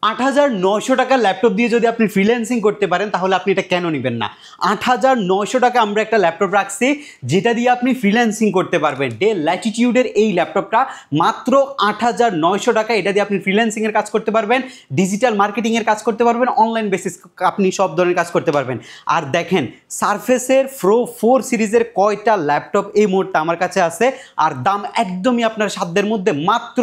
8,900 টাকার ল্যাপটপ দিয়ে যদি আপনি ফ্রিল্যান্সিং করতে পারেন তাহলে আপনি এটা কেন নেবেন না? 8,900 টাকা আমরা একটা ল্যাপটপ রাখছি যেটা দিয়ে আপনি ফ্রিল্যান্সিং করতে পারবেন। ডেল ল্যাটিটিউডের এই ল্যাপটপটা মাত্র 8,900 টাকা। এটা দিয়ে আপনি ফ্রিল্যান্সিংয়ের কাজ করতে পারবেন, ডিজিটাল মার্কেটিংয়ের কাজ করতে পারবেন, অনলাইন বেসিস আপনি সব ধরনের কাজ করতে পারবেন। আর দেখেন সারফেসের প্রো 4 সিরিজের কয়টা ল্যাপটপ এই মুহূর্তে আমার কাছে আছে, আর দাম একদমই আপনার সাধ্যের মধ্যে। মাত্র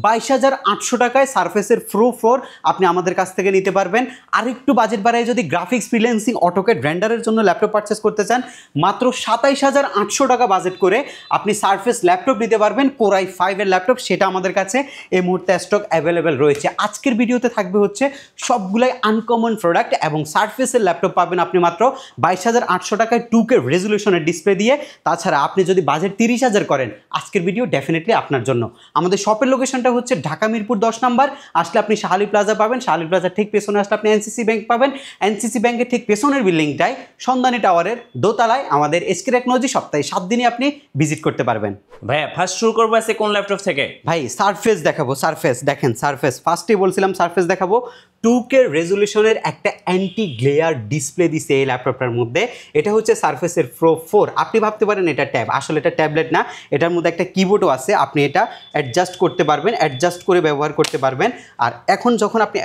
22,800 টাকায় সারফেসের প্রো 4 আপনি আমাদের কাছ থেকে নিতে পারবেন। আর একটু বাজেট বাড়ায় যদি গ্রাফিক্স ফ্রিল্যান্সিং অটোক্যাড রেন্ডারের জন্য ল্যাপটপ পারচেস করতে চান, মাত্র 27,800 টাকা বাজেট করে আপনি সারফেস ল্যাপটপ নিতে পারবেন, কোর i5 এর ল্যাপটপ। সেটা আমাদের কাছে এই মুহূর্তে স্টক অ্যাভেলেবেল রয়েছে। আজকের ভিডিওতে থাকবে হচ্ছে সবগুলাই আনকমন প্রোডাক্ট, এবং সারফেসের ল্যাপটপ পাবেন আপনি মাত্র 22,800 টাকায় 2K রেজলিউশনের ডিসপ্লে দিয়ে। তাছাড়া আপনি যদি বাজেট 30,000 করেন, আজকের ভিডিও ডেফিনেটলি আপনার জন্য। আমাদের শপের লোকেশনটা হচ্ছে ঢাকা মিরপুর 10 নম্বর। আসলে আপনি শাহালি প্লাজা পাবেন, শাহালি প্লাজার ঠিক পেছনে আসলে আপনি এনসিসি ব্যাংক পাবেন, এনসিসি ব্যাংকের ঠিক পেছনের বিল্ডিংটায় সন্ধানী টাওয়ারের দোতলায় আমাদের এসকে টেকনোলজি সপ্তাহে 7 দিনই আপনি ভিজিট করতে পারবেন। ভাইয়া ফার্স্ট শুরু করবো আছে কোন ল্যাপটপ থেকে? ভাই সারফেস দেখাবো। সারফেস দেখেন, সারফেস ফার্স্টেই বলছিলাম সারফেস দেখাবো। 2K রেজলিউশনের একটা অ্যান্টি গ্লেয়ার ডিসপ্লে দিছে এই ল্যাপটপটার মধ্যে। এটা হচ্ছে সারফেসের প্রো 4। আপনি ভাবতে পারেন এটা ট্যাব, আসলে এটা ট্যাবলেট না, এটার মধ্যে একটা কিবোর্ডও আছে। আপনি এটা অ্যাডজাস্ট করতে পারবেন, অ্যাডজাস্ট করে ব্যবহার করতে পারবেন। আর এখন যখন আপনি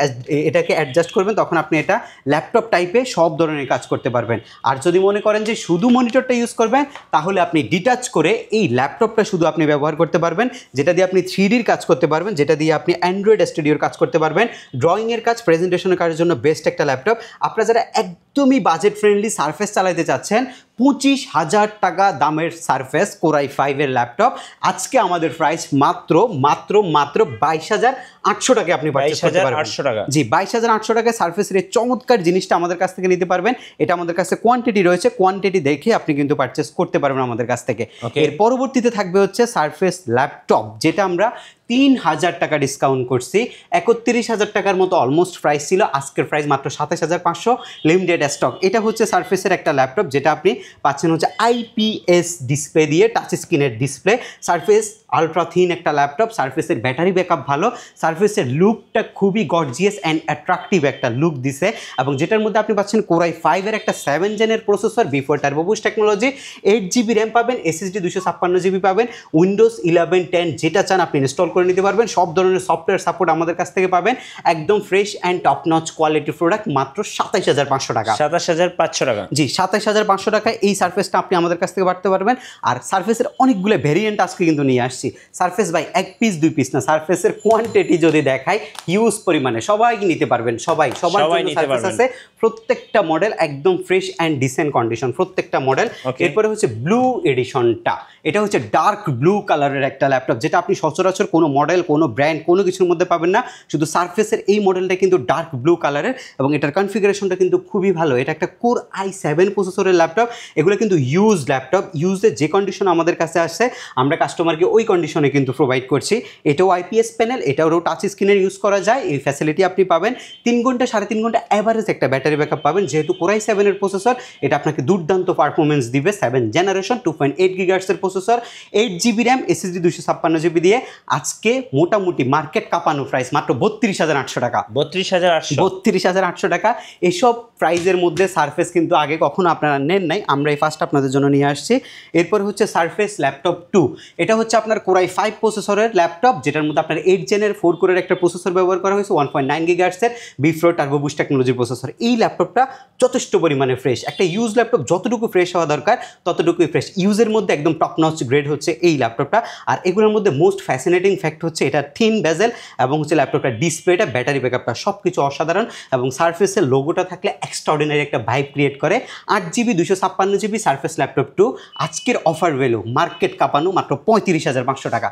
এটাকে অ্যাডজাস্ট করবেন তখন আপনি এটা ল্যাপটপ টাইপে সব ধরনের কাজ করতে পারবেন। আর যদি মনে করেন যে শুধু মনিটরটা ইউজ করবেন, তাহলে আপনি ডিটাচ করে এই ল্যাপটপটা শুধু আপনি ব্যবহার করতে পারবেন, যেটা দিয়ে আপনি 3Dর কাজ করতে পারবেন, যেটা দিয়ে আপনি অ্যান্ড্রয়েড স্টুডিওর কাজ করতে পারবেন, ড্রয়িংয়ের কাজ, প্রেজেন্টেশনের কাজের জন্য বেস্ট একটা ল্যাপটপ। আপনারা যারা একদমই বাজেট ফ্রেন্ডলি সারফেস চালাতে চাচ্ছেন, 25,000 টাকা দামের সারফেস কোর i5 এর ল্যাপটপ, আজকে আমাদের প্রাইস মাত্র 22,800 টাকায় আপনি পারচেজ করতে পারবেন। জি, 22,800 টাকায় সারফেসের এই চমৎকার জিনিসটা আমাদের কাছ থেকে নিতে পারবেন। এটা আমাদের কাছে কোয়ান্টিটি রয়েছে, কোয়ান্টিটি দেখে আপনি কিন্তু পারচেজ করতে পারবেন আমাদের কাছ থেকে। এর পরবর্তীতে থাকবে হচ্ছে সারফেস ল্যাপটপ, যেটা আমরা 3,000 টাকা ডিসকাউন্ট করছি। 31,000 টাকার মতো অলমোস্ট প্রাইস ছিল, আজকের প্রাইস মাত্র 27,500, লিমিটেড স্টক। এটা হচ্ছে সারফেসের একটা ল্যাপটপ যেটা আপনি পাচ্ছেন হচ্ছে IPS ডিসপ্লে দিয়ে, টাচ স্ক্রিনের ডিসপ্লে। সারফেস আলট্রা থিন একটা ল্যাপটপ, সারফেসের ব্যাটারি ব্যাকআপ ভালো, সারফেসের লুকটা খুবই গর্জিয়াস অ্যান্ড অ্যাট্রাকটিভ একটা লুক দিছে, এবং যেটার মধ্যে আপনি পাচ্ছেন কোর i5 এর একটা 7 জেনের processor, B4 turbo boost technology, 8GB RAM পাবেন, SSD 256GB পাবেন, উইন্ডোজ 11, 10 যেটা চান আপনি ইনস্টল করে নিতে পারবেন। সব ধরনের সফটওয়্যার সাপোর্ট আমাদের কাছ থেকে পাবেন। একদম fresh and top notch quality product, মাত্র 27,500 টাকা। 27,500 টাকা, জি 27,500 টাকায় এই সারফেসটা আপনি আমাদের কাছ থেকে পাঠতে পারবেন। আর সারফেসের অনেকগুলো ভেরিয়েন্ট আজকে কিন্তু নিয়ে আসছি। সারফেস ভাই 1 পিস 2 পিস না, সারফেসের কোয়ান্টিটি যদি দেখায় হিউজ পরিমাণে, সবাই নিতে পারবেন, সবার জন্য সারফেস আছে। প্রত্যেকটা মডেল একদম ফ্রেশ অ্যান্ড ডিসেন্ট কন্ডিশন, প্রত্যেকটা মডেল। এরপরে হচ্ছে ব্লু এডিশনটা, এটা হচ্ছে ডার্ক ব্লু কালারের একটা ল্যাপটপ, যেটা আপনি সচরাচর কোনো মডেল, কোনো ব্র্যান্ড, কোনো কিছুর মধ্যে পাবেন না। শুধু সারফেসের এই মডেলটা কিন্তু ডার্ক ব্লু কালারের, এবং এটার কনফিগারেশনটা কিন্তু খুবই ভালো। এটা একটা কোর i7 প্রসেসরের ল্যাপটপ। এগুলো কিন্তু ইউজ ল্যাপটপ, ইউজের যে কন্ডিশন আমাদের কাছে আসছে আমরা কাস্টমারকে ওই কন্ডিশনে কিন্তু প্রোভাইড করছি। এটাও IPS প্যানেল, এটাও টাচ স্ক্রিনের ইউজ করা যায়, এই ফ্যাসিলিটি আপনি পাবেন। 3 ঘন্টা 3.5 ঘন্টা অ্যাভারেজ একটা ব্যাটারি ব্যাকআপ পাবেন। যেহেতু কোর i7 এর প্রসেসর, এটা আপনাকে দুর্দান্ত পারফরমেন্স দিবে। 7 জেনারেশন 2.8 GHz এর processor, 8GB RAM, SSD 256GB দিয়ে আজকে মোটামুটি মার্কেট কাঁপানো প্রাইস মাত্র 32,800 টাকা। 32,800 টাকা। এসব প্রাইজের মধ্যে সারফেস কিন্তু আগে কখনো আপনারা নেন নাই, আমরা এই ফার্স্ট আপনাদের জন্য নিয়ে আসছি। এরপর হচ্ছে সারফেস ল্যাপটপ 2, এটা হচ্ছে আপনার কোর i5 প্রসেসরের ল্যাপটপ, যেটার মধ্যে আপনার 8 জেনের 4 কোরের একটা প্রসেসর ব্যবহার করা হয়েছে, 1.9 GHz এর B4 টার্বো বুস্ট টেকনোলজির প্রসেসর। এই ল্যাপটপটা যথেষ্ট পরিমাণে ফ্রেশ, একটা ইউজ ল্যাপটপ যতটুকু ফ্রেশ হওয়া দরকার ততটুকুই ফ্রেশ। ইউজের মধ্যে একদম টপ নচ গ্রেড হচ্ছে এই ল্যাপটপটা। আর এগুলোর মধ্যে মোস্ট ফ্যাসিনেটিং ফ্যাক্ট হচ্ছে এটা থিন বেজেল, এবং হচ্ছে ল্যাপটপটা ডিসপ্লেটা, ব্যাটারি ব্যাকআপটা সব কিছু অসাধারণ, এবং সারফেসের লোগোটা থাকলে এক্সট্রাঅর্ডিনারি একটা ভাইব ক্রিয়েট করে। 8GB 256GB সারফেস ল্যাপটপ 2 আজকের অফার ভ্যালু মার্কেট কাঁপানো মাত্র 35,500 টাকা।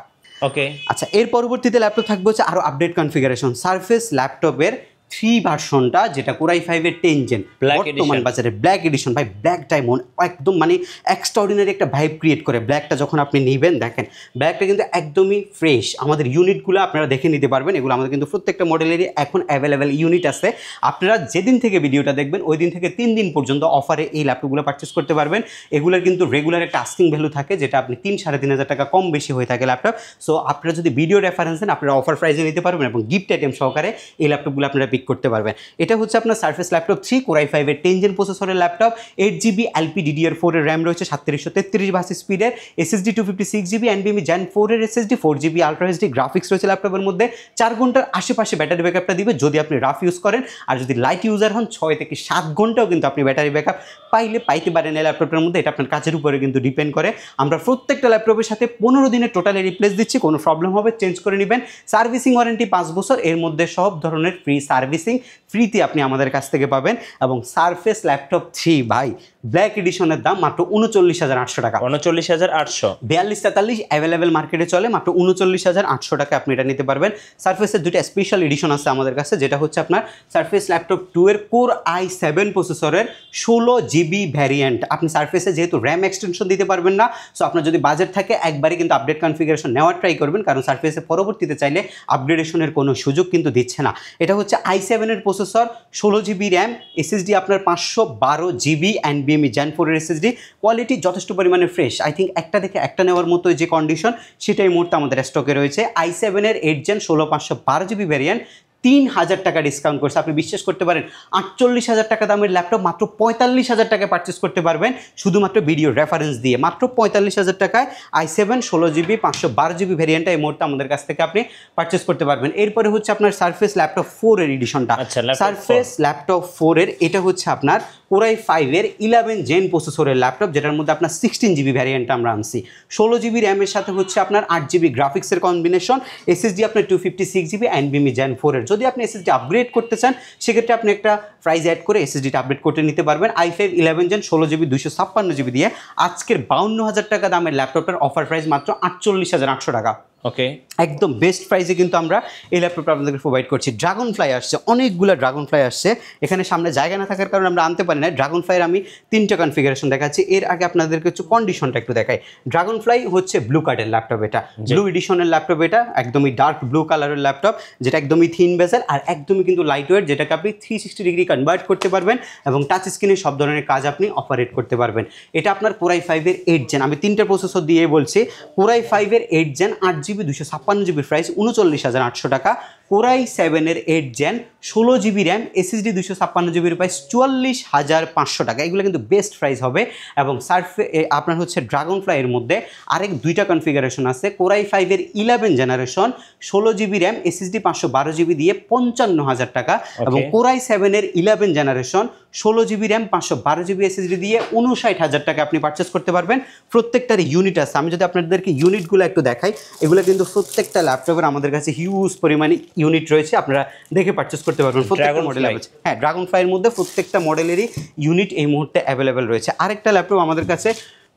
ওকে, আচ্ছা, এর পরবর্তীতে ল্যাপটপ থাকবে হচ্ছে আরও আপডেট কনফিগারেশন। সারফেস ল্যাপটপের 3 ভার্সনটা, যেটা কোরাই 5-এর 10 জেন বর্তমান বাজারে ব্ল্যাক এডিশন ভাই, ব্ল্যাক ডায়মন্ড একদম মানে এক্সট্রাঅর্ডিনারি একটা ভাইব ক্রিয়েট করে। ব্ল্যাকটা যখন আপনি নেবেন দেখেন ব্ল্যাকটা কিন্তু একদমই ফ্রেশ। আমাদের ইউনিটগুলো আপনারা দেখে নিতে পারবেন, এগুলো আমাদের কিন্তু প্রত্যেকটা মডেলেরই এখন অ্যাভেলেবেল ইউনিট আছে। আপনারা যেদিন থেকে ভিডিওটা দেখবেন ওই দিন থেকে 3 দিন পর্যন্ত অফারে এই ল্যাপটপগুলো পারচেস করতে পারবেন। এগুলোর কিন্তু রেগুলার একটা আস্কিং ভ্যালু থাকে, যেটা আপনি 3-3,500 টাকা কম বেশি হয়ে থাকে ল্যাপটপ। সো আপনারা যদি ভিডিও রেফারেন্স দেন আপনারা অফার প্রাইসে নিতে পারবেন এবং গিফট আইটেম সহকারে এই ল্যাপটপগুলো আপনারা পিক করতে পারবেন। এটা হচ্ছে আপনার সারফেস ল্যাপটপ 3 কোরাই 5-এর 10 জেন প্রসেসরের ল্যাপটপ, 8GB LPDDR4 এর র্যাম রয়েছে, 3733 ভার্স স্পিডের, SSD 256GB, NVMe Gen 4 এর SSD, 4GB ultra HD graphics রয়েছে ল্যাপটপের মধ্যে। 4 ঘন্টার আশেপাশে ব্যাটারি ব্যাকআপটা দিবে যদি আপনি রাফ ইউজ করেন, আর যদি লাইট ইউজার হন 6 থেকে 7 ঘন্টাও কিন্তু আপনি ব্যাটারি ব্যাকআপ পাইতে পারেন এই ল্যাপটপটার মধ্যে। এটা আপনার কাজের উপরে কিন্তু ডিপেন্ড করে। আমরা প্রত্যেকটা ল্যাপটপের সাথে 15 দিনের টোটালি রিপ্লেস দিচ্ছি, কোনো প্রবলেম হবে চেঞ্জ করে নেবেন। সার্ভিসিং ওয়ারেন্টি 5 বছর, এর মধ্যে সব ধরনের ফ্রি সার্ভিসিং ফ্রিতে আপনি আমাদের কাছ থেকে পাবেন। এবং সারফেস ল্যাপটপ 3 ভাই ব্ল্যাক এডিশনের দাম মাত্র 39,800 টাকা। 39,800, 42-43 অ্যাভেলেবেল মার্কেটে চলে, মাত্র 39,800 টাকা আপনি এটা নিতে পারবেন। সারফেসের দুটো স্পেশাল এডিশন আছে আমাদের কাছে, যেটা হচ্ছে আপনার সারফেস ল্যাপটপ 2 এর কোর i7 প্রসেসরের 16GB ভ্যারিয়েন্ট। আপনি সারফেসে যেহেতু র্যাম এক্সটেনশন দিতে পারবেন না, সো আপনার যদি বাজেট থাকে একবারই কিন্তু আপডেট কনফিগারেশন নেওয়ার ট্রাই করবেন, কারণ সারফেসে পরবর্তীতে চাইলে আপগ্রেডেশনের কোনো সুযোগ কিন্তু দিচ্ছে না। এটা হচ্ছে i7 এর প্রসেসর, 16GB র্যাম, SSD আপনার 512GB, NVMe Gen 4 এর SSD। কোয়ালিটি যথেষ্ট পরিমাণে ফ্রেশ, আই থিঙ্ক একটা দেখে একটা নেওয়ার মতো যে কন্ডিশন সেটাই মুহূর্তে আমাদের স্টকে রয়েছে। i7 এর 8 জেন 16/512GB ভ্যারিয়েন্ট 3,000 টাকা ডিসকাউন্ট করছে। আপনি বিশ্বাস করতে পারেন 48,000 টাকা দামের ল্যাপটপ মাত্র 45,000 টাকায় পারচেস করতে পারবেন, শুধুমাত্র ভিডিও রেফারেন্স দিয়ে। মাত্র 45,000 টাকায় i7 16GB 512GB ভ্যারিয়েন্টটা এই মুহূর্তে আমাদের কাছ থেকে আপনি পারচেস করতে পারবেন। এরপরে হচ্ছে আপনার সারফেস ল্যাপটপ 4 এর এডিশনটা। সারফেস ল্যাপটপ 4 এর এটা হচ্ছে আপনার কোরাই 5-এর 11 জেন প্রসেসরের ল্যাপটপ, যেটার মধ্যে আপনার 16GB ভ্যারিয়েন্টটা আমরা আনছি। 16GB র্যামের সাথে হচ্ছে আপনার 8GB গ্রাফিক্সের কম্বিনেশন, SSD আপনার 256GB, NVMe Gen 4 এর। যদি আপনি SSD আপগ্রেড করতে চান সেক্ষেত্রে আপনি একটা প্রাইস অ্যাড করে SSDটা আপডেট করতে নিতে পারবেন। i5 11 জেন 16GB 256GB দিয়ে আজকের 52,000 টাকা দামের ল্যাপটপটার অফার প্রাইস মাত্র 48,800 টাকা। ওকে, একদম বেস্ট প্রাইসে কিন্তু আমরা এই ল্যাপটপটা আপনাদেরকে প্রোভাইড করছি। ড্রাগন ফ্লাই আসছে, অনেকগুলো ড্রাগন ফ্লাই আসছে, এখানে সামনে জায়গা না থাকার কারণে আমরা আনতে পারি না। ড্রাগন ফ্লাইয়ের আমি 3টা কনফিগারেশন দেখাচ্ছি, এর আগে আপনাদেরকে একটু কন্ডিশনটা একটু দেখাই। ড্রাগন ফ্লাই হচ্ছে ব্লু কার্ডের ল্যাপটপ, এটা ব্লু এডিশনের ল্যাপটপ, এটা একদমই ডার্ক ব্লু কালারের ল্যাপটপ, যেটা একদমই থিন বেজেল আর একদমই কিন্তু লাইট ওয়েট, যেটাকে আপনি 360 ডিগ্রি কনভার্ট করতে পারবেন এবং টাচ স্ক্রিনে সব ধরনের কাজ আপনি অপারেট করতে পারবেন। এটা আপনার কোরাই 5-এর 8 জেন, আমি 3টা প্রসেসর দিয়ে বলছি। Core i 5-এর 8 gen 8GB 256GB price 39,800 টাকা। কোরাই 7-এর 8 gen 16GB RAM, SSD 256GB price 44,500 টাকা। এগুলো কিন্তু বেস্ট প্রাইস হবে। এবং আপনার হচ্ছে ড্রাগন ফ্লাইয়ের মধ্যে আরেক 2টা কনফিগারেশন আছে। কোরাই 5-এর 11 generation 16GB RAM, SSD 512GB দিয়ে 55,000 টাকা। এবং কোরাই 7-এর 11 generation 16GB RAM 512GB SSD দিয়ে 59,000 টাকা আপনি পারচেস করতে পারবেন। প্রত্যেকটার ইউনিট আছে, আমি যদি আপনাদেরকে ইউনিটগুলো একটু দেখাই, এগুলো কিন্তু প্রত্যেকটা ল্যাপটপের আমাদের কাছে হিউজ পরিমাণে ইউনিট রয়েছে, আপনারা দেখে পারচেস করতে পারবেন প্রত্যেকটা মডেল। হ্যাঁ, ড্রাগন ফ্লাইয়ের মধ্যে প্রত্যেকটা মডেলেরই ইউনিট এই মুহূর্তে অ্যাভেলেবেল রয়েছে। আরেকটা ল্যাপটপ আমাদের কাছে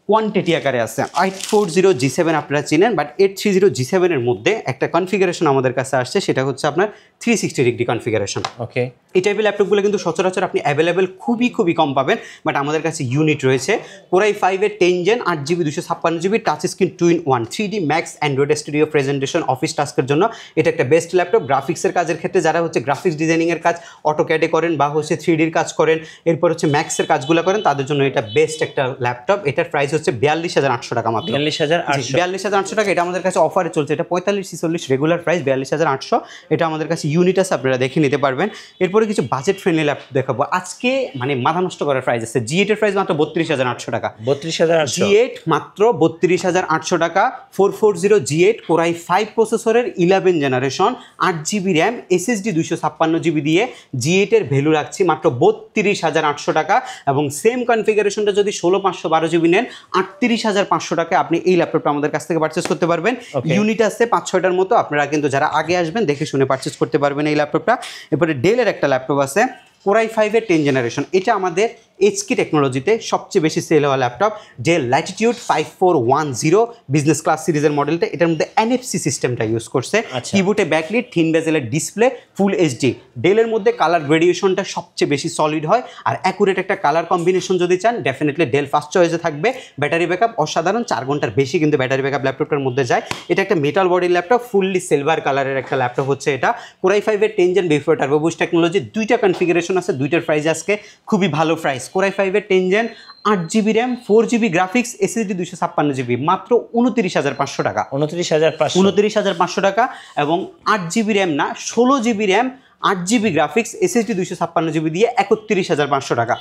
কোয়ান্টিটি আকারে আছে, 840G7 আপনারা চিনেন, বাট 830G7 এর মধ্যে একটা কনফিগারেশন আমাদের কাছে আসছে, সেটা হচ্ছে আপনার 360 ডিগ্রি কনফিগারেশন। ওকে, এই টাইপের ল্যাপটপগুলো কিন্তু সচরাচর আপনি অ্যাভেলেবেল খুবই কম পাবেন, বাট আমাদের কাছে ইউনিট রয়েছে। কোরাই 5-এর 10 gen 8GB 256GB touch screen 2-in-1 3D max android studio presentation office টাস্কের জন্য এটা একটা বেস্ট ল্যাপটপ। গ্রাফিক্সের কাজের ক্ষেত্রে যারা হচ্ছে গ্রাফিক্স ডিজাইনিংয়ের কাজ অটোক্যাডে করেন বা হচ্ছে 3Dর কাজ করেন, এরপর হচ্ছে ম্যাক্সের কাজগুলো করেন, তাদের জন্য এটা বেস্ট একটা ল্যাপটপ। এটার প্রাইস হচ্ছে 42,800 টাকা মাত্র। 42,800 টাকা। এটা আমাদের কাছে অফারে চলছে, এটা 45-46 রেগুলার প্রাইস, 42,800। এটা আমাদের কাছে ইউনিট আছে, আপনারা দেখে নিতে পারবেন। এরপরে কিছু বাজেট ফ্রেন্ডলি ল্যাপটপ দেখাবো আজকে, মানে মাথা নষ্ট করার প্রাইস আছে। G8 এর প্রাইস মাত্র 32,800 টাকা। 32,800, G8 মাত্র 32,800 টাকা। 440G8 কোরাই 5 প্রসেসরের 11 generation 8GB RAM, SSD 256GB দিয়ে G8 এর ভ্যালু রাখছি মাত্র 32,800 টাকা। এবং সেম কনফিগারেশনটা যদি 16/512GB নেন 38,500 টাকায় আপনি এই ল্যাপটপটা আমাদের কাছ থেকে পারচেস করতে পারবেন। ইউনিট আছে 5-6টার মতো, আপনারা কিন্তু যারা আগে আসবেন দেখে শুনে পারচেস করতে পারবেন এই ল্যাপটপটা। এরপরে ডেলের একটা ল্যাপটপ আছে কোরাই 5-এর 10 জেনারেশন। এটা আমাদের এইচকি টেকনোলজিতে সবচেয়ে বেশি সেল হওয়া laptop, Dell Latitude 5410 business class সিরিজের মডেলটা। এটার মধ্যে এনএফসি সিস্টেমটা ইউজ করছে, কিবোর্ডে ব্যাকলিট, থিন বেজেলের ডিসপ্লে, ফুল এইচডি। ডেলের মধ্যে কালার গ্রেডিয়েশনটা সবচেয়ে বেশি সলিড হয়, আর অ্যাকুরেট একটা কালার কম্বিনেশন যদি চান ডেফিনেটলি ডেল ফার্স্ট চয়েসে থাকবে। ব্যাটারি ব্যাকআপ অসাধারণ, 4 ঘন্টার বেশি কিন্তু ব্যাটারি ব্যাকআপ ল্যাপটপটার মধ্যে যায়। এটা একটা মেটাল বডির ল্যাপটপ, ফুললি সিলভার কালারের একটা ল্যাপটপ হচ্ছে এটা। কোরাই 5-এর 10 gen before turbo boost technology, দুইটা কনফিগারেশন আছে, দুইটার প্রাইস আজকে খুবই ভালো প্রাইস। কোরাই 5-এর 10 gen 8GB RAM, 4GB graphics, SSD 256GB, মাত্র 29,500 টাকা। 29,500 টাকা, এবং 8GB র্যাম না 16GB RAM, 8GB graphics, SSD 256GB দিয়ে 31,500 টাকা।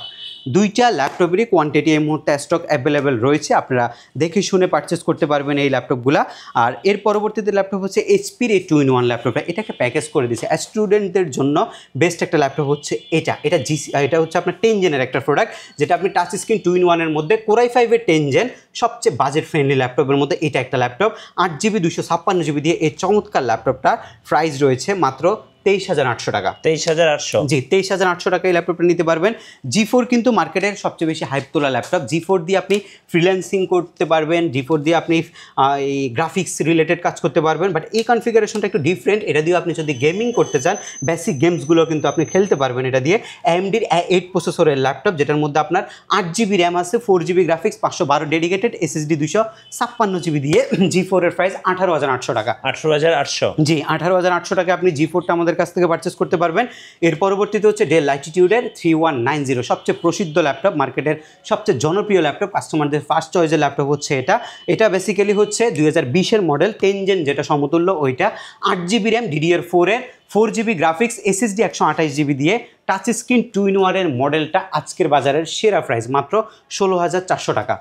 দুইটা ল্যাপটপেরই কোয়ান্টিটি এই মুহূর্তে স্টক অ্যাভেলেবেল রয়েছে, আপনারা দেখে শুনে পারচেস করতে পারবেন এই ল্যাপটপগুলো। আর এর পরবর্তীতে ল্যাপটপ হচ্ছে এইচপির এই 2-in-1 ল্যাপটপটা, এটাকে প্যাকেজ করে দিয়েছে স্টুডেন্টদের জন্য বেস্ট একটা ল্যাপটপ হচ্ছে এটা। এটা হচ্ছে আপনার 10 জেনের একটা প্রোডাক্ট, যেটা আপনি টাচ স্ক্রিন 2-in-1-এর মধ্যে। কোরাই 5-এর 10 জেন সবচেয়ে বাজেট ফ্রেন্ডলি ল্যাপটপের মধ্যে এটা একটা ল্যাপটপ। 8GB 256GB দিয়ে এই চমৎকার ল্যাপটপটার প্রাইস রয়েছে মাত্র 23,800 টাকা। 23,800, জি 23,800 টাকা এই ল্যাপটপটা নিতে পারবেন। G4 কিন্তু মার্কেটের সবচেয়ে বেশি হাইপ তোলা ল্যাপটপ। G4 দিয়ে আপনি ফ্রিল্যান্সিং করতে পারবেন, G4 দিয়ে আপনি এই গ্রাফিক্স রিলেটেড কাজ করতে পারবেন, বাট এই কনফিগারেশনটা একটু ডিফারেন্ট। এটা দিয়ে আপনি যদি গেমিং করতে চান, বেসিক গেমসগুলো কিন্তু আপনি খেলতে পারবেন এটা দিয়ে। AMD-র A8 প্রসেসরের ল্যাপটপ, যেটার মধ্যে আপনার 8GB র্যাম আছে, 4GB graphics, 512 dedicated, SSD 256GB দিয়ে। G4 এর প্রাইস 18,800 টাকা। 18,800, জি 18,800 টাকা আপনি G4টা আমাদের কাছ থেকে পারচেস করতে পারবেন। এর পরবর্তীতে হচ্ছে ডেল ল্যাটিটিউডের 3190, সবচেয়ে প্রসিদ্ধ ল্যাপটপ, মার্কেটের সবচেয়ে জনপ্রিয় ল্যাপটপ, কাস্টমারদের ফার্স্ট চয়েসের ল্যাপটপ হচ্ছে এটা। এটা বেসিক্যালি হচ্ছে 2020-এর মডেল, 10 জেন যেটা সমতুল্য ওইটা। 8GB RAM, DDR4-এর, 4GB graphics, SSD 128GB দিয়ে। টাচ স্ক্রিন 2-in-1-এর মডেলটা আজকের বাজারের সেরা প্রাইস মাত্র 16,400 টাকা।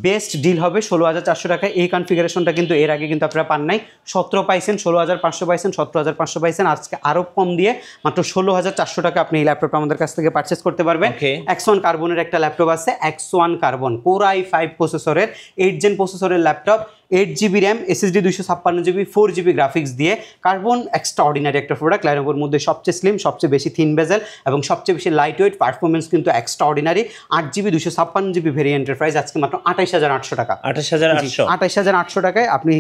বেস্ট ডিল হবে 16,400 টাকায়। এই কনফিগারেশনটা কিন্তু এর আগে কিন্তু আপনারা পান নাই। 17 পাইছেন, 16,500 পাইছেন, 17,500 পাইছেন, আজকে আরও কম দিয়ে মাত্র 16,400 টাকা আপনি এই ল্যাপটপটা আমাদের কাছ থেকে পারচেস করতে পারবেন। X1 কার্বনের একটা ল্যাপটপ আছে, X1 কার্বন কোরাই 5 প্রসেসরের 8 জেন প্রসেসরের laptop, 8GB RAM, SSD 256GB, 4GB graphics দিয়ে। কার্বন এক্সট্রা অর্ডিনারি একটা প্রোডাক্ট, ল্যানোভোর মধ্যে সবচেয়ে স্লিম, সবচেয়ে বেশি থিন বেজেল এবং সবচেয়ে বেশি লাইট ওয়েট, পারফরমেন্স কিন্তু এক্সট্রা অর্ডিনারি। 8GB 256GB ভেরিয়েন্টের প্রাইস আজকে মাত্র 28,800 টাকা। 28,800 টাকায় আপনি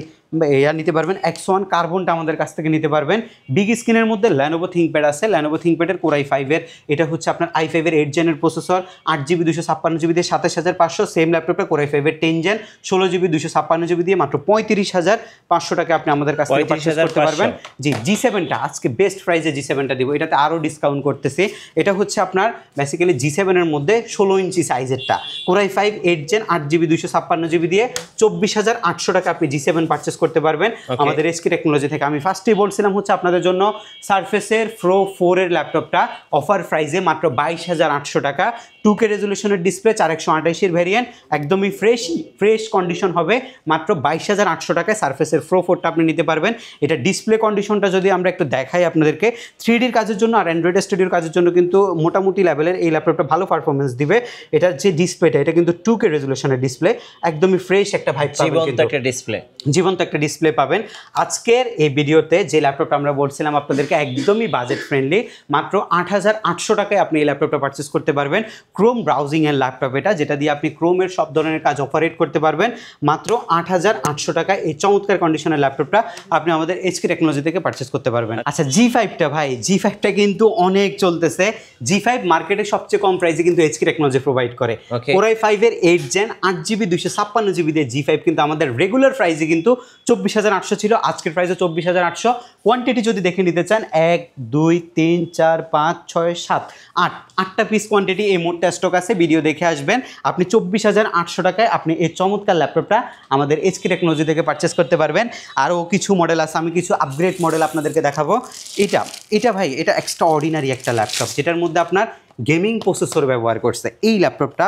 এয়া নিতে পারবেন। X1 কার্বনটা আমাদের কাছ থেকে নিতে পারবেন। বিগ স্ক্রিনের মধ্যে ল্যানোভো থিঙ্কপ্যাড আছে, ল্যানোভো থিঙ্কপ্যাডের কোরাই 5-এর, এটা হচ্ছে আপনার i5-এর 8 জেনের প্রসেসর, 8GB 256GB দিয়ে 27,500। সেম ল্যাপটপটা কোরাই 5-এর 10 জেন, 16GB 256GB দিয়ে মাত্র 35,500 টাকা আপনি আমাদের কাছ থেকে পারচেজ করতে পারবেন। জি G7টা আজকে বেস্ট প্রাইসে G7টা দিব, এটাতে আরও ডিসকাউন্ট করতেছি। এটা হচ্ছে আপনার বেসিক্যালি G7-এর মধ্যে 16 ইঞ্চি সাইজেরটা, কোরাই 5 8 জেন, 8GB 256GB দিয়ে 24,800 টাকা আপনি G7 পারচেজ করতে পারবেন আমাদের এসকে টেকনোলজি থেকে। আমি ফার্স্টেই বলছিলাম হচ্ছে আপনাদের জন্য সারফেসের প্রো 4-এর ল্যাপটপটা অফার প্রাইসে মাত্র 22,800 টাকা। 2K রেজলিউশনের ডিসপ্লে, 4128-এর ভ্যারিয়েন্ট, একদমই ফ্রেশ কন্ডিশন হবে, মাত্র 22,800 টাকায় সারফেসের প্রো 4টা আপনি নিতে পারবেন। এটা ডিসপ্লে কন্ডিশনটা যদি আমরা একটু দেখাই আপনাদেরকে, 3Dর কাজের জন্য আর অ্যান্ড্রয়েড স্টুডিওর কাজের জন্য কিন্তু মোটামুটি লেভেলের এই ল্যাপটপটা ভালো পারফরমেন্স দিবে। এটার যে ডিসপ্লেটা, এটা কিন্তু 2K রেজলিউশনের ডিসপ্লে, একদমই ফ্রেশ একটা ভাইব পাবেন, জীবন্ত একটা ডিসপ্লে পাবেন। আজকের এই ভিডিওতে যে ল্যাপটপটা আমরা বলছিলাম আপনাদেরকে একদমই বাজেট ফ্রেন্ডলি, মাত্র 8,800 টাকায় আপনি এই ল্যাপটপটা পারচেস করতে পারবেন। ক্রোম ব্রাউজিংয়ের ল্যাপটপ এটা, যেটা দিয়ে আপনি ক্রোমের সব ধরনের কাজ অপারেট করতে পারবেন। মাত্র 8,800 টাকায় এই চমৎকার কন্ডিশনের ল্যাপটপটা আপনি আমাদের এইচকে টেকনোলজি থেকে পারচেস করতে পারবেন। আচ্ছা G5টা ভাই, G5টা কিন্তু অনেক চলতেছে। G5 মার্কেটে সবচেয়ে কম প্রাইসে কিন্তু এইচকে টেকনোলজি প্রোভাইড করে। কোরাই 5-এর 8 জেন, 8GB 256GB দিয়ে G5 কিন্তু আমাদের রেগুলার প্রাইসে কিন্তু 24,800 ছিল, আজকের প্রাইসে 24,800। কোয়ান্টিটি যদি দেখে নিতে চান 1 2 3 4 5 6 7 8টা পিস কোয়ান্টিটি এই মুহূর্তে স্টক আছে, ভিডিও দেখে আসবেন। আপনি 24,800 টাকায় আপনি এই চমৎকার ল্যাপটপটা আমাদের এইচকে টেকনোলজি থেকে পারচেস করতে পারবেন। আরও কিছু মডেল আছে, আমি কিছু আপগ্রেড মডেল আপনাদেরকে দেখাবো। এটা ভাই, এটা এক্সট্রা অর্ডিনারি একটা ল্যাপটপ, যেটার মধ্যে আপনার গেমিং প্রসেসর ব্যবহার করছে। এই ল্যাপটপটা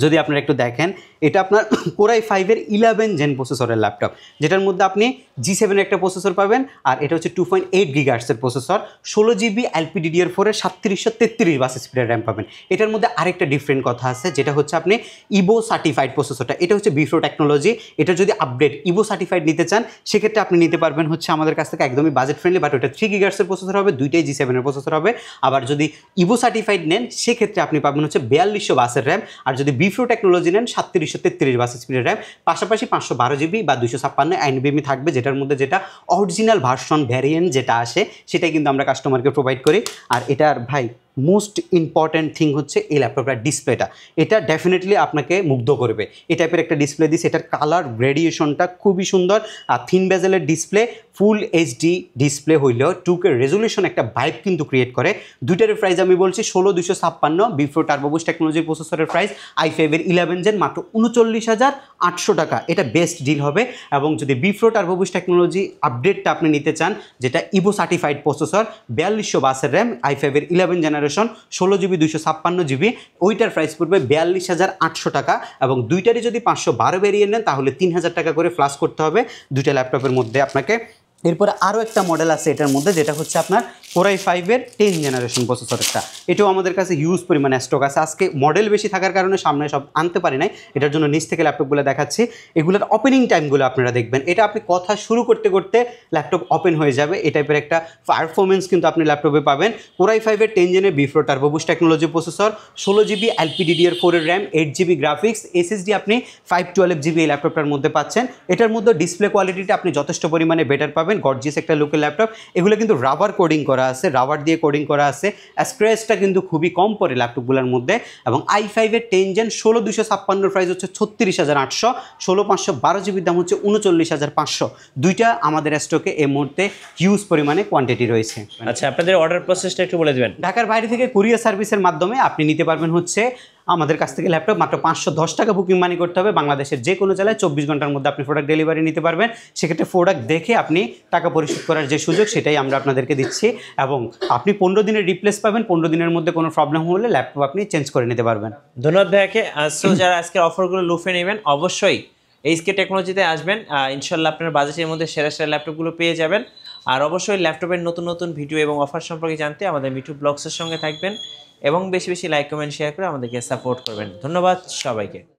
যদি আপনারা একটু দেখেন, এটা আপনার কোরাই 5-এর 11 জেন প্রসেসরের ল্যাপটপ, যেটার মধ্যে আপনি G7-এর একটা প্রসেসর পাবেন, আর এটা হচ্ছে 2.8 GHz-এর প্রসেসর, 16GB LPDDR4-এর 3733 বাস স্পিডের র্যাম পাবেন। এটার মধ্যে আরেকটা ডিফারেন্ট কথা আছে, যেটা হচ্ছে আপনি ইভো সার্টিফাইড প্রসেসরটা, এটা হচ্ছে বিফ্রো টেকনোলজি। এটা যদি আপডেট ইভো সার্টিফাইড নিতে চান, সেক্ষেত্রে আপনি নিতে পারবেন হচ্ছে আমাদের কাছ থেকে একদমই বাজেট ফ্রেন্ডলি, বাট ওটা 3 GHz-এর প্রসেসর হবে, দুইটাই G7-এর প্রসেসর হবে। আবার যদি ইভো সার্টিফাইড নেন সেক্ষেত্রে আপনি পাবেন হচ্ছে 4200 বাসের র্যাম, আর যদি বিফ্রো টেকনোলজি নেন 3733 বাস স্পিডের র্যাম, পাশাপাশি 512 জিবি বা 256 এনবিএমই থাকবে, যেটার মধ্যে যেটা অরিজিনাল ভার্সন ভ্যারিয়েন্ট যেটা আসে সেটাই কিন্তু আমরা কাস্টমারকে প্রোভাইড করি। আর এটার ভাই মোস্ট ইম্পর্ট্যান্ট থিং হচ্ছে এই ল্যাপটপটার ডিসপ্লেটা, এটা ডেফিনেটলি আপনাকে মুগ্ধ করবে। এই টাইপের একটা ডিসপ্লে দিচ্ছে, এটার কালার গ্রেডিয়েশনটা খুবই সুন্দর, আর থিন বেজেলের ডিসপ্লে, ফুল এইচডি ডিসপ্লে হইলেও 2K রেজলিউশন একটা ভাইব কিন্তু ক্রিয়েট করে। দুইটার প্রাইস আমি বলছি 16256, বিফ্রো টার্বোবুস্ট টেকনোলজির প্রসেসরের প্রাইস i5-এর 11 জেন মাত্র 39,800 টাকা, এটা বেস্ট ডিল হবে। এবং যদি বিফ্রো টার্বোবুস্ট টেকনোলজি আপডেটটা আপনি নিতে চান, যেটা ইভো সার্টিফাইড প্রসেসর, 4200 বাসের র্যাম, i5-এর 11 জেনারেশন, 16 জিবি 256 জিবি, ওইটার প্রাইস পড়বে 42,800 টাকা। এবং দুইটারই যদি 512 বেরিয়ে নেন তাহলে 3000 টাকা করে ফ্লাশ করতে হবে দুইটা ল্যাপটপের মধ্যে আপনাকে। এরপরে আরও একটা মডেল আছে এটার মধ্যে, যেটা হচ্ছে আপনার Core i5-এর 10 জেনারেশন প্রসেসরটা, এটাও আমাদের কাছে হিউজ পরিমাণে স্টক আছে। আজকে মডেল বেশি থাকার কারণে সামনে সব আনতে পারি নাই, এটার জন্য নিচ থেকে ল্যাপটপগুলো দেখাচ্ছি। এগুলোর ওপেনিং টাইমগুলো আপনারা দেখবেন, এটা আপনি কথা শুরু করতে করতে ল্যাপটপ ওপেন হয়ে যাবে, এই টাইপের একটা পারফরমেন্স কিন্তু আপনি ল্যাপটপে পাবেন। Core i5-এর 10 জেনের before turbo boost technology processor, 16 GB LPDDR4-এর র্যাম, 8 জিবি গ্রাফিক্স, SSD আপনি 512 জিবি এই ল্যাপটপটার মধ্যে পাচ্ছেন। এটার মধ্যে ডিসপ্লে কোয়ালিটিটা আপনি যথেষ্ট পরিমাণে বেটার পাবেন, গর্জিয়াস একটা লুকের ল্যাপটপ। এগুলো কিন্তু রাবার কোডিং করা আছে, রাবার দিয়ে কোডিং করা আছে, স্ক্র্যাচটা কিন্তু খুবই কম পড়ে ল্যাপটপগুলোর মধ্যে। এবং i5-এর 10 জেন 16256 প্রাইস হচ্ছে 36,800, 16512 জিবির দাম হচ্ছে 39,500। দুইটা আমাদের স্টকে এই মুহূর্তে হিউজ পরিমাণে কোয়ান্টিটি রয়েছে। আচ্ছা, আপনাদের অর্ডার প্রসেসটা একটু বলে দেবেন। ঢাকার বাইরে থেকে কুরিয়ার সার্ভিসের মাধ্যমে আপনি নিতে পারবেন হচ্ছে আমাদের কাছ থেকে ল্যাপটপ মাত্র 510 টাকা বুকিং মানি করতে হবে। বাংলাদেশের যে কোনো জেলায় 24 ঘন্টার মধ্যে আপনি প্রোডাক্ট ডেলিভারি নিতে পারবেন। সেক্ষেত্রে প্রোডাক্ট দেখে আপনি টাকা পরিশোধ করার যে সুযোগ সেটাই আমরা আপনাদেরকে দিচ্ছি। এবং আপনি 15 দিনের রিপ্লেস পাবেন, 15 দিনের মধ্যে কোনো প্রবলেম হলে ল্যাপটপ আপনি চেঞ্জ করে নিতে পারবেন। ধন্যবাদ ভাইয়াকে। সো যারা আজকের অফারগুলো লুফে নেবেন অবশ্যই এইচকে টেকনোলজিতে আসবেন, ইনশাল্লাহ আপনার বাজেটের মধ্যে সেরা সেরা ল্যাপটপগুলো পেয়ে যাবেন। আর অবশ্যই ল্যাপটপের নতুন নতুন ভিডিও এবং অফার সম্পর্কে জানতে আমাদের মিঠু ব্লগসের সঙ্গে থাকবেন এবং বেশি বেশি লাইক কমেন্ট শেয়ার করে আমাদেরকে সাপোর্ট করবেন। ধন্যবাদ সবাইকে।